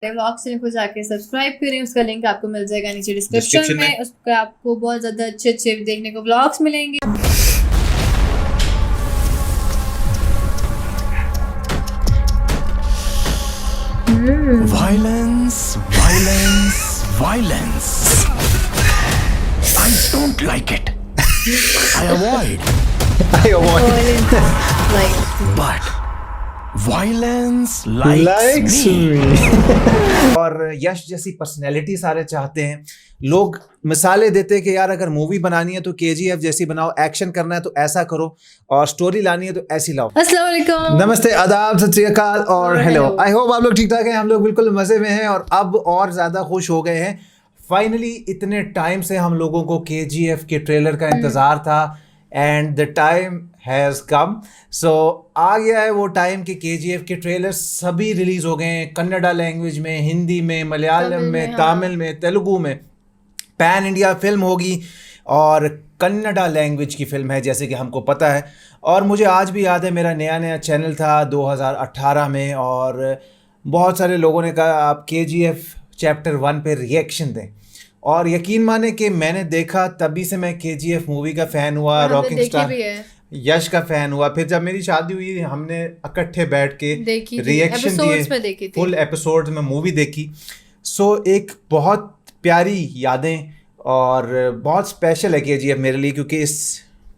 Vlogs channel को जाके subscribe करें, उसका लिंक आपको मिल जाएगा नीचे डिस्क्रिप्शन में। उसका आपको बहुत ज्यादा अच्छे देखने को व्लॉग्स मिलेंगे। Violence, violence, violence. I don't like it. I avoid. But violence likes me. और यश जैसी पर्सनैलिटी सारे चाहते हैं। लोग मिसालें देते हैं कि यार अगर मूवी बनानी है तो केजीएफ जैसी बनाओ, एक्शन करना है तो ऐसा करो, और स्टोरी लानी है तो ऐसी लाओ। अस्सलाम वालेकुम, नमस्ते, आदाब, सत श्री अकाल और हेलो। आई होप आप लोग ठीक ठाक हैं। हम लोग बिल्कुल मजे में हैं और अब और ज्यादा खुश हो गए हैं। फाइनली इतने टाइम से हम लोगों को केजीएफ के ट्रेलर का इंतजार था and the time has come. So आ गया है वो टाइम कि केजीएफ के ट्रेलर सभी रिलीज हो गए हैं, कन्नड़ा लैंग्वेज में, हिंदी में, मलयालम में, तमिल में, तेलुगु में। पैन इंडिया फिल्म होगी और कन्नड़ा लैंग्वेज की फिल्म है जैसे कि हमको पता है। और मुझे आज भी याद है मेरा नया चैनल था 2018 में और बहुत सारे लोगों ने कहा आप केजीएफ चैप्टर 1 पे रिएक्शन दें, और यकीन माने कि मैंने देखा, तभी से मैं केजीएफ मूवी का फ़ैन हुआ, रॉकिंग स्टार यश का फ़ैन हुआ। फिर जब मेरी शादी हुई हमने इकट्ठे बैठ के रिएक्शन दिए, फुल एपिसोड में मूवी देखी। सो एक बहुत प्यारी यादें और बहुत स्पेशल है केजीएफ मेरे लिए, क्योंकि इस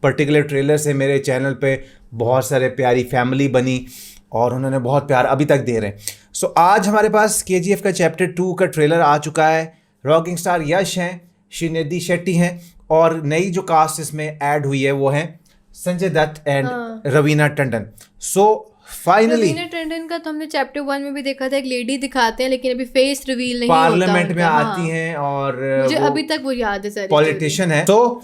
पर्टिकुलर ट्रेलर से मेरे चैनल पे बहुत सारे प्यारी फैमिली बनी और उन्होंने बहुत प्यार अभी तक दे रहे हैं। सो आज हमारे पास केजीएफ का चैप्टर 2 का ट्रेलर आ चुका है। रॉकिंग स्टार यश हैं, श्रीनिधि शेट्टी हैं और नई जो कास्ट इसमें ऐड हुई है वो हैं Sanjay Dutt and Raveena Tandon. So finally Raveena Tandon का तो हमने चैप्टर 1 में भी देखा था, एक लेडी दिखाते हैं लेकिन अभी फेस रिवील नहीं पार्लियामेंट में आती हैं और मुझे अभी तक वो याद है, पॉलिटिशियन है। तो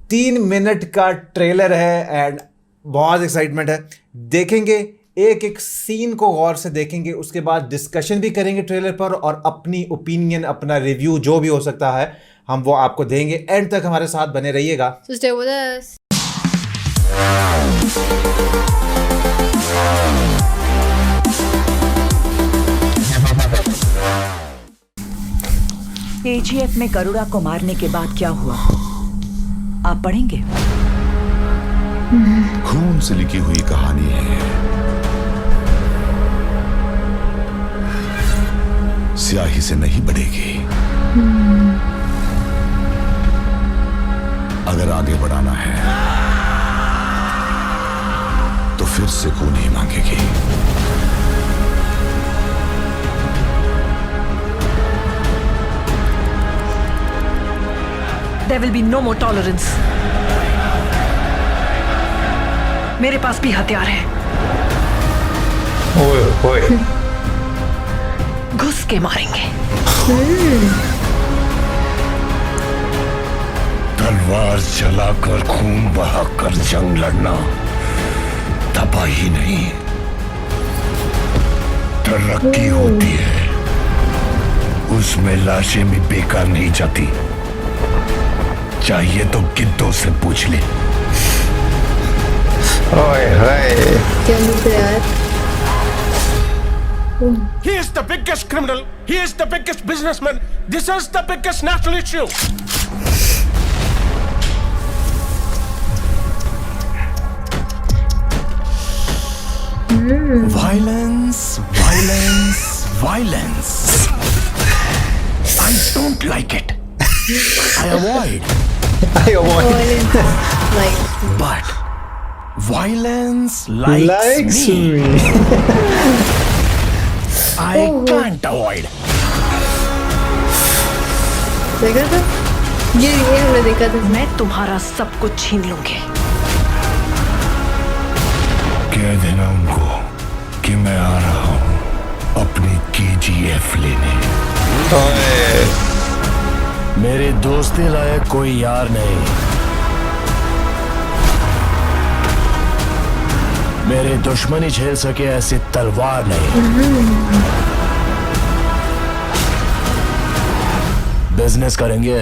3 मिनट का ट्रेलर है एंड बहुत एक्साइटमेंट है। देखेंगे, एक एक सीन को गौर से देखेंगे, उसके बाद डिस्कशन भी करेंगे ट्रेलर पर और अपनी ओपिनियन, अपना रिव्यू जो भी हो सकता है हम वो आपको देंगे। एंड तक हमारे साथ बने रहिएगा। So stay with us. KGF में गरुड़ा को मारने के बाद क्या हुआ आप पढ़ेंगे? खून से लिखी हुई कहानी है, स्याही से नहीं बढ़ेगी। अगर आगे बढ़ाना है तो फिर से खून ही मांगेगी। There will be no more tolerance. मेरे पास भी हथियार है। ओए घुस के मारेंगे। तलवार चलाकर, खून बहाकर जंग लड़ना तबाही नहीं, तरक्की होती है। उसमें लाशें भी बेकार नहीं जाती। चाहिए तो गिद्धों से पूछ ले। He is the biggest criminal. He is the biggest businessman. This is the biggest national issue. Violence, violence, violence. I don't like it. I avoid. But violence likes me. I can't avoid. देखा था ये हमने देखा था। मैं तुम्हारा सब कुछ छीन लूंगी। कह देना उनको कि मैं आ रहा हूं अपनी केजीएफ लेने। मेरे दोस्ती लायक कोई यार नहीं, मेरे दुश्मनी झेल सके ऐसी तलवार नहीं। बिजनेस करेंगे,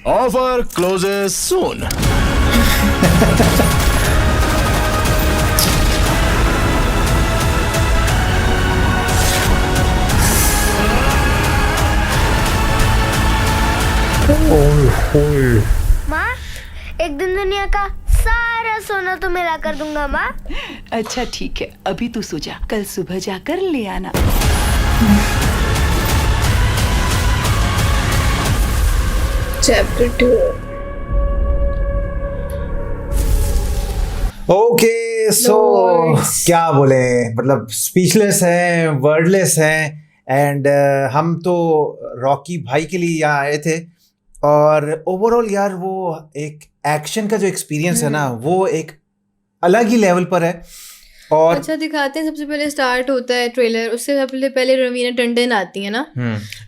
ऑफर क्लोजेस सून। माँ, एक दिन दुनिया का सारा सोना तो मिला कर दूंगा माँ। अच्छा ठीक है, अभी तू सो जा, कल सुबह जाकर ले आना। चैप्टर 2। Okay so Lords. क्या बोले, मतलब स्पीचलेस हैं, वर्डलेस हैं। एंड हम तो रॉकी भाई के लिए यहाँ आए थे, और ओवरऑल यार वो एक एक्शन का जो एक्सपीरियंस है ना, वो एक अलग ही लेवल पर है। और अच्छा दिखाते हैं, सबसे पहले स्टार्ट होता है ट्रेलर, उससे पहले रवीना टंडन आती है ना,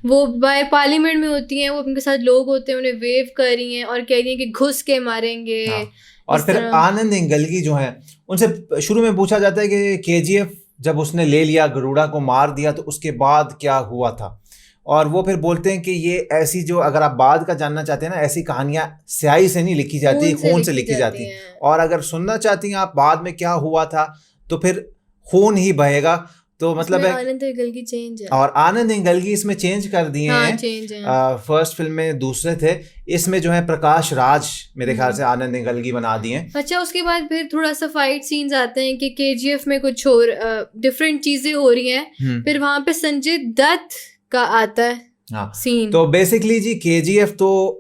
वो बाय पार्लियामेंट में होती हैं, वो उनके साथ लोग होते हैं, उन्हें वेव कर रही हैं और कह रही हैं कि घुस के मारेंगे। हाँ। और इस फिर तरह। आनंद इंगलगी जो है, उनसे शुरू में पूछा जाता है कि केजीएफ जब उसने ले लिया, गरुड़ा को मार दिया, तो उसके बाद क्या हुआ था। और वो फिर बोलते हैं कि ये ऐसी, जो अगर आप बाद का जानना चाहते हैं ना, ऐसी कहानियां स्याही से नहीं लिखी जाती, खून से लिखी जाती हैं। और अगर सुनना चाहती हैं आप बाद में क्या हुआ था, तो फिर खून ही बहेगा। तो मतलब इसमें है, आनंद इंगलगी चेंज है। और आनंद इंगलगी इसमें चेंज कर दिए हाँ, हैं। चेंज है। फर्स्ट फिल्म में दूसरे थे, इसमें जो है प्रकाश राज मेरे ख्याल से आनंद इंगलगी बना दिए हैं। अच्छा, उसके बाद फिर थोड़ा सा फाइट सीन्स आते हैं कि केजीएफ में कुछ और डिफरेंट चीजें हो रही हैं। फिर वहां पे संजय दत्त का आता है हाँ, सीन। तो बेसिकली जी केजीएफ तो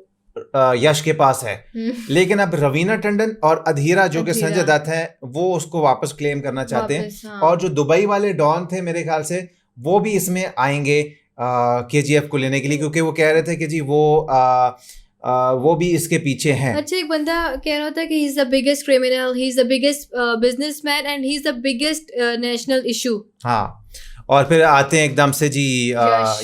यश के पास है, लेकिन अब रवीना टंडन और अधीरा जो कि अधीरा। संजय दत्त है, वो उसको वापस क्लेम करना चाहते वापस, हैं। हाँ। और जो दुबई वाले डॉन थे मेरे ख्याल से, वो भी इसमें आएंगे केजीएफ को लेने के लिए, क्योंकि वो कह रहे थे कि जी वो भी इसके पीछे हैं। अच्छा, एक बंदा कह रहा था कि he is the biggest criminal, he is the biggest businessman and he is the biggest national issue. हाँ, और फिर आते हैं एकदम से जी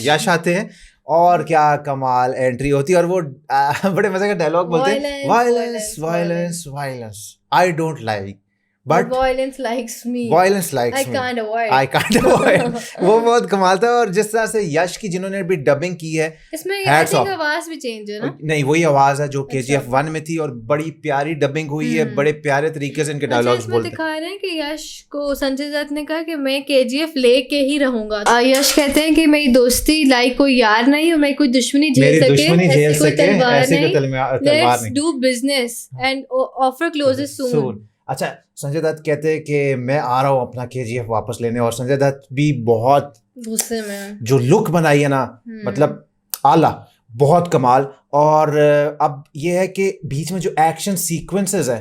यश आते हैं, और क्या कमाल एंट्री होती है। और वो बड़े मजे का डायलॉग बोलते हैं, violence violence violence I don't like, but violence likes me, violence likes I me, can't avoid, I can't avoid. वो बहुत कमाल था। और जिस तरह से यश की जिन्होंने भी डबिंग की है, इसमें आई Hats थिंक off. आवाज भी चेंज है ना। नहीं वही आवाज है जो केजीएफ 1 में थी, और बड़ी प्यारी डबिंग हुई है, बड़े प्यारे तरीके से इनके अच्छा, डायलॉग्स इसमें बोलते हैं। दिखा रहे हैं कि यश को संजय दत्त ने कहा कि मैं केजीएफ लेके ही रहूंगा। यश कहते हैं कि मेरी दोस्ती लाइक कोई यार नहीं, और मैं कोई दुश्मनी झेल मेरी सके, दुश्मनी झेल ऐसी कोई सके, तलवार ऐसी कोई नहीं। तलवार लेट्स नहीं। Do business and offer closes soon. अच्छा, संजय दत्त कहते हैं कि मैं आ रहा हूँ अपना केजीएफ वापस लेने, और संजय दत्त भी बहुत, गुस्से में, जो लुक बनाई है ना, मतलब आला, बहुत कमाल। और अब ये है कि बीच में जो एक्शन सीक्वेंसेस है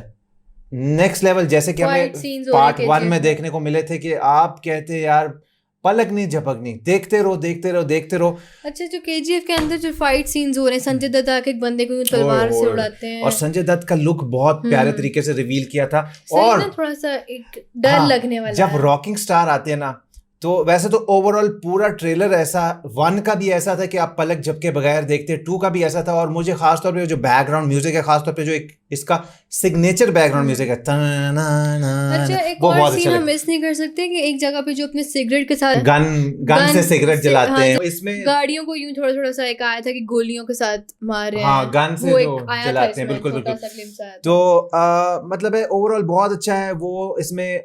नेक्स्ट लेवल, जैसे कि हमें Fight scenes हो रहे पार्ट हैं 1 में KGF देखने को मिले थे कि आप कहते यार पलक नहीं झपकनी, देखते रहो देखते रहो देखते रहो। अच्छा, जो केजीएफ के अंदर जो फाइट सीन्स हो रहे हैं, संजय दत्त आके एक बंदे को यूं तलवार से उड़ाते हैं, और संजय दत्त का लुक बहुत प्यारे तरीके से रिवील किया था। सही और ना, थोड़ा सा एक डर हाँ, लगने वाला जब है। रॉकिंग स्टार आते हैं ना, तो वैसे तो ओवरऑल पूरा ट्रेलर ऐसा, 1 का भी ऐसा था कि आप पलक झपके बगैर देखते, 2 का भी ऐसा था। और मुझे खासतौर पे जो बैकग्राउंड म्यूजिक है, खासतौर पे जो एक इसका सिग्नेचर बैकग्राउंड म्यूजिक है, अच्छा, एक वो और बहुत सीन अच्छा हम मिस नहीं कर सकते कि एक जगह पे जो अपने सिगरेट के साथ गन से सिगरेट जलाते हाँ, हैं, जो इसमें गाड़ियों को यूं थोड़ा थोड़ा सा एक आया था कि गोलियों के साथ मार रहे हैं। हाँ, गन से वो जो एक आया था जलाते हैं, इसमें, बिल्कुल छोटा बिल्कुल। सा glimpse आया था। तो मतलब है ओवरऑल बहुत अच्छा है। वो इसमें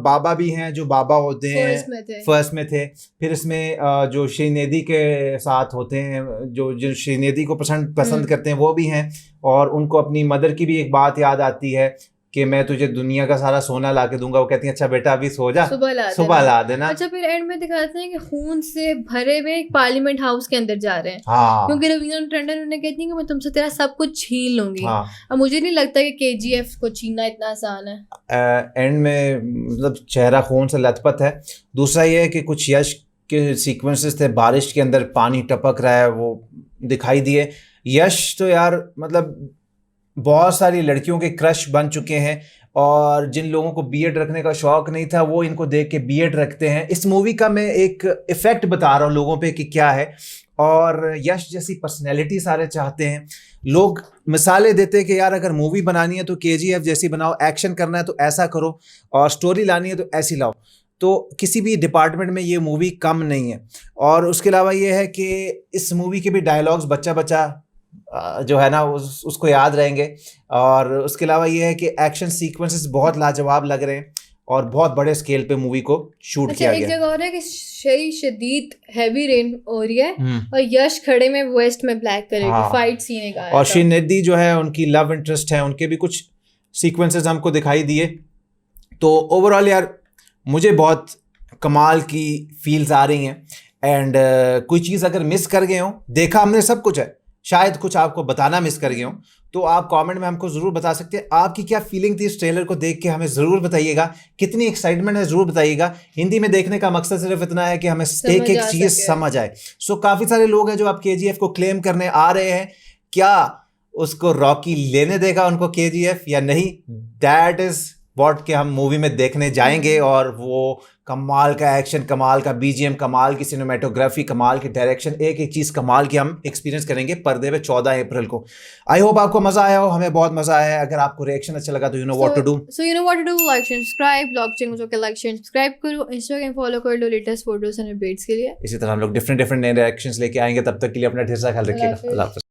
बाबा भी हैं, जो बाबा होते हैं, फर्स्ट में थे। फिर इसमें जो श्रीनिधि के साथ होते हैं, जो श्रीनिधि को पसंद करते हैं, वो भी हैं। और उनको अपनी मदर की भी एक बात याद आती है कि मैं तुझे दुनिया का सारा सोना ला के दूंगा। वो कहती है अच्छा बेटा अभी सो जा, सुबह ला देना। अच्छा, फिर एंड में दिखाते हैं कि खून से भरे हुए एक पार्लियामेंट हाउस के अंदर जा रहे हैं। हाँ, क्योंकि रवीना टंडन उन्हें कहती है कि मैं तुमसे तेरा सब कुछ छीन लूंगी। हाँ। अब मुझे नहीं लगता कि केजीएफ को छीनना इतना आसान है। एंड में मतलब चेहरा खून से लथपथ है। दूसरा ये है कि कुछ यश के सीक्वेंसेस थे, बारिश के अंदर पानी टपक रहा है, वो दिखाई दिए। यश तो यार मतलब बहुत सारी लड़कियों के क्रश बन चुके हैं, और जिन लोगों को बीएड रखने का शौक नहीं था, वो इनको देख के बीएड रखते हैं। इस मूवी का मैं एक इफेक्ट बता रहा हूँ लोगों पे कि क्या है। और यश जैसी पर्सनैलिटी सारे चाहते हैं। लोग मिसालें देते हैं कि यार अगर मूवी बनानी है तो केजीएफ जैसी बनाओ, एक्शन करना है तो ऐसा करो, और स्टोरी लानी है तो ऐसी लाओ। तो किसी भी डिपार्टमेंट में ये मूवी कम नहीं है। और उसके अलावा ये है कि इस मूवी के भी डायलॉग्स बच्चा जो है ना उसको याद रहेंगे। और उसके अलावा ये है कि एक्शन सीक्वेंसेस बहुत लाजवाब लग रहे हैं। और बहुत बड़े स्केल पे मूवी को शूट अच्छा किया एक गया। जगह और है कि सही शदीद हैवी रेन हो रही है और यश खड़े में वेस्ट में ब्लैक कलर हाँ। की फाइट सीन एक आया और था। श्रीनिधि जो है उनकी लव इंटरेस्ट है, उनके भी कुछ सीक्वेंसेस हमको दिखाई दिए। तो ओवरऑल यार मुझे बहुत कमाल की फील्स आ रही हैं। एंड कोई चीज़ अगर मिस कर गए हो, देखा हमने सब कुछ है, शायद कुछ आपको बताना मिस कर गए हो, तो आप कमेंट में हमको ज़रूर बता सकते हैं। आपकी क्या फीलिंग थी इस ट्रेलर को देख के, हमें ज़रूर बताइएगा। कितनी एक्साइटमेंट है ज़रूर बताइएगा। हिंदी में देखने का मकसद सिर्फ इतना है कि हमें एक एक चीज़ समझ आए। सो काफ़ी सारे लोग हैं जो आप KGF को क्लेम करने आ रहे हैं, क्या उसको रॉकी लेने देगा उनको KGF या नहीं? दैट इज़ वॉट के हम मूवी में देखने जाएंगे। और वो कमाल का एक्शन, कमाल का BGM, कमाल की सिनेमेटोग्राफी, कमाल की डायरेक्शन, एक एक चीज़ कमाल की हम एक्सपीरियंस करेंगे पर्दे पे 14 अप्रैल को। आई होप आपको मज़ा आया हो, हमें बहुत मज़ा आया है। अगर आपको रिएक्शन अच्छा लगा तो you know what to do. So you know what to do, like share subscribe, blockchain को जाके लाइक शेयर सब्सक्राइब करो, इंस्टाग्राम फॉलो कर लो लेटेस्ट फोटोज एंड अपडेट्स के लिए। इसी तरह हम लोग डिफरेंट नए रिएक्शंस लेके आएंगे। तब तक के लिए अपना ढेर सारा ख्याल रखिएगा। अल्लाह हाफ़िज़।